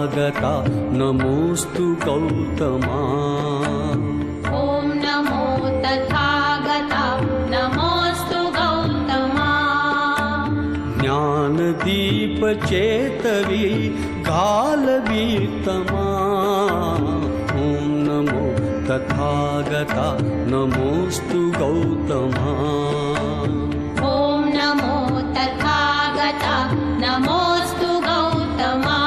तथागता नमोस्तु गौतमा। ॐ नमो तथागता नमोऽस्तु गौतमा। ज्ञानदीप चेतवी गालवीतमा। ॐ नमो तथागता नमोस्तु गौतमा। ॐ नमो तथागता नमोऽस्तु गौतमा।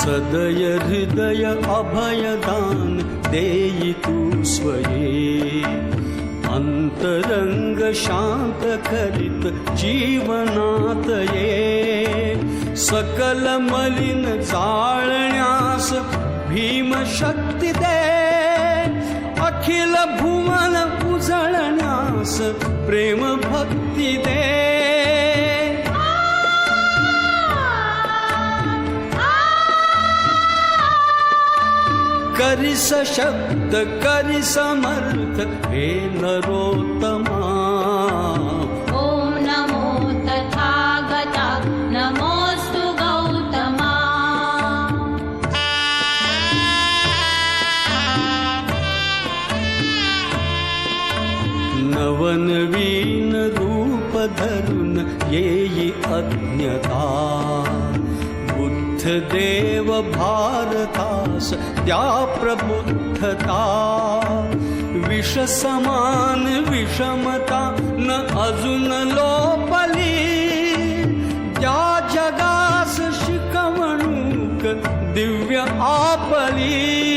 सदय हृदय अभयदान देई तू स्वये। अंतरंग शांत करीत जीवनात ये। सकल मलिन जाळण्यास भीम शक्ती दे। अखिल भुवन उजळण्यास प्रेम भक्ती दे। करी सशब्द करी समर्थ हे नरोत्तमा। ॐ नमो तथागता नमोऽस्तु गौतमा। नवनवीन रूप धरून येई अज्ञता। देव भारतास त्या प्रबुद्धता। विष समान विषमता न अजून लोपली। त्या जगास शिकवणूक दिव्य आपली।